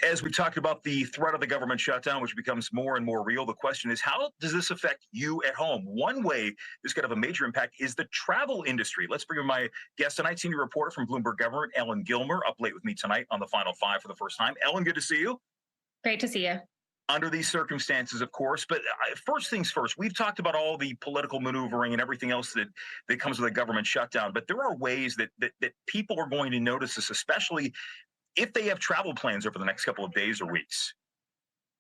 As we talked about the threat of the government shutdown, which becomes more and more real, the question is, how does this affect you at home? One way this could have a major impact is the travel industry. Let's bring in my guest tonight, senior reporter from Bloomberg Government, Ellen Gilmer, up late with me tonight on the Final Five for the first time. Ellen, good to see you. Great to see you. Under these circumstances, of course, but first things first, we've talked about all the political maneuvering and everything else that comes with a government shutdown, but there are ways that people are going to notice this, especially if they have travel plans over the next couple of days or weeks.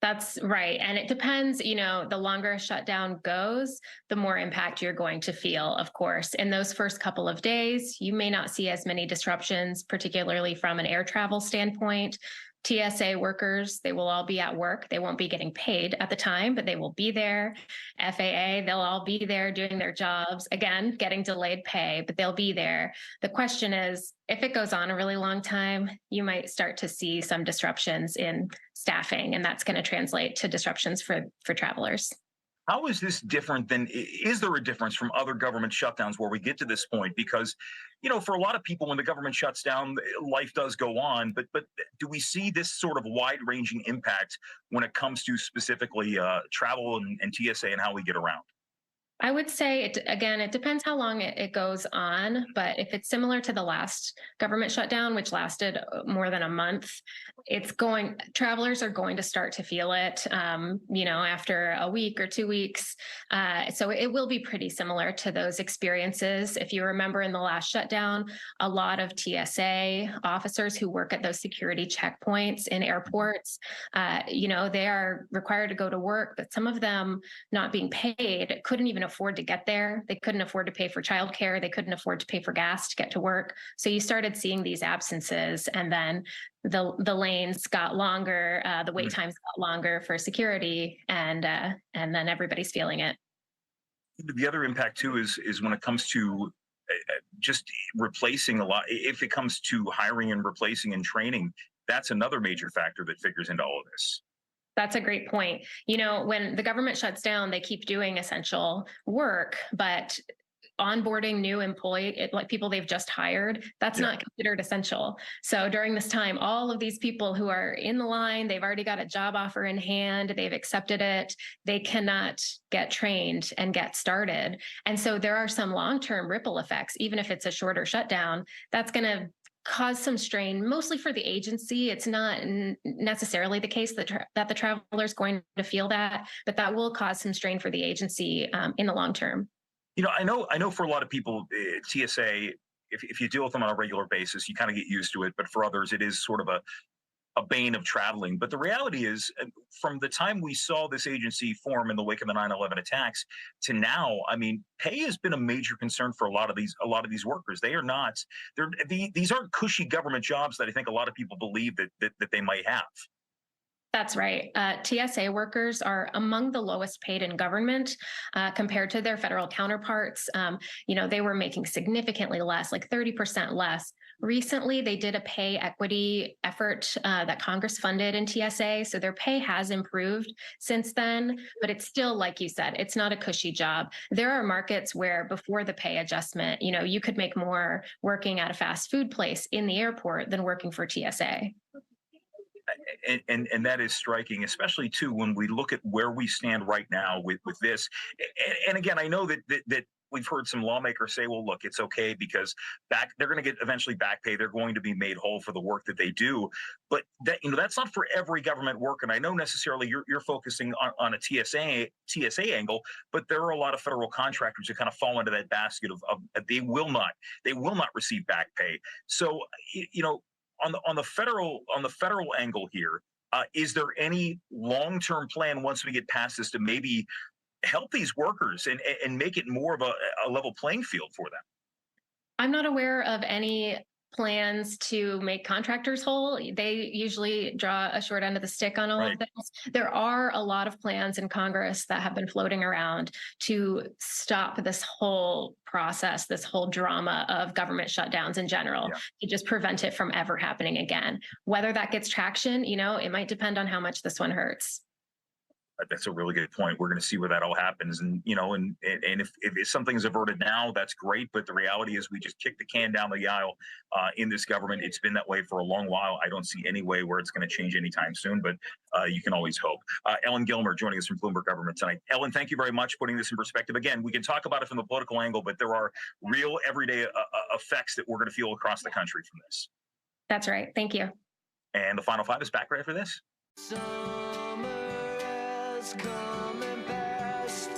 That's right. And it depends, the longer a shutdown goes, the more impact you're going to feel, of course. In those first couple of days, you may not see as many disruptions, particularly from an air travel standpoint. TSA workers, they will all be at work. They won't be getting paid at the time, but they will be there. FAA, they'll all be there doing their jobs. Again, getting delayed pay, but they'll be there. The question is, if it goes on a really long time, you might start to see some disruptions in staffing, and that's going to translate to disruptions for travelers. How is this different than, is there a difference from other government shutdowns where we get to this point? Because, for a lot of people, when the government shuts down, life does go on. But do we see this sort of wide-ranging impact when it comes to specifically travel and TSA and how we get around? I would say, it depends how long it goes on, but if it's similar to the last government shutdown, which lasted more than a month, travelers are going to start to feel it, after a week or 2 weeks. So it will be pretty similar to those experiences. If you remember in the last shutdown, a lot of TSA officers who work at those security checkpoints in airports, they are required to go to work, but some of them not being paid couldn't even afford to get there. They couldn't afford to pay for childcare. They couldn't afford to pay for gas to get to work. So you started seeing these absences, and then the lanes got longer, the wait times got longer for security, and then everybody's feeling it. The other impact too is when it comes to just replacing a lot. If it comes to hiring and replacing and training, that's another major factor that figures into all of this. That's a great point. When the government shuts down, they keep doing essential work, but onboarding new like people they've just hired, that's not considered essential. So during this time, all of these people who are in the line, they've already got a job offer in hand, they've accepted it, they cannot get trained and get started. And so there are some long-term ripple effects, even if it's a shorter shutdown, that's going to cause some strain, mostly for the agency. It's not necessarily the case that the traveler is going to feel that, but that will cause some strain for the agency in the long term. I know for a lot of people, TSA, if you deal with them on a regular basis, you kind of get used to it. But for others, it is sort of a bane of traveling. But the reality is, from the time we saw this agency form in the wake of the 9/11 attacks to now, pay has been a major concern for a lot of these workers. These aren't cushy government jobs that I think a lot of people believe that they might have. That's right. TSA workers are among the lowest paid in government compared to their federal counterparts. They were making significantly less, like 30% less. Recently, they did a pay equity effort that Congress funded in TSA. So their pay has improved since then, but it's still, like you said, it's not a cushy job. There are markets where before the pay adjustment, you could make more working at a fast food place in the airport than working for TSA. And that is striking, especially too when we look at where we stand right now with this. And again, I know that we've heard some lawmakers say, well, look, it's okay because they're going to get eventually back pay. They're going to be made whole for the work that they do. But that's not for every government work. And I know necessarily you're focusing on a TSA angle, but there are a lot of federal contractors who kind of fall into that basket of they will not receive back pay. So on the federal angle here, is there any long-term plan once we get past this to maybe help these workers and make it more of a level playing field for them? I'm not aware of any plans to make contractors whole. They usually draw a short end of the stick on all of this. There are a lot of plans in Congress that have been floating around to stop this whole process, this whole drama of government shutdowns in general, to just prevent it from ever happening again. Whether that gets traction, it might depend on how much this one hurts. That's a really good point. We're going to see where that all happens, and if something is averted now, that's great. But the reality is, we just kicked the can down the aisle in this government. It's been that way for a long while. I don't see any way where it's going to change anytime soon. But you can always hope. Ellen Gilmer joining us from Bloomberg Government tonight. Ellen, thank you very much for putting this in perspective. Again, we can talk about it from the political angle, but there are real everyday effects that we're going to feel across the country from this. That's right. Thank you. And the Final Five is back right after this. Summer has come and passed.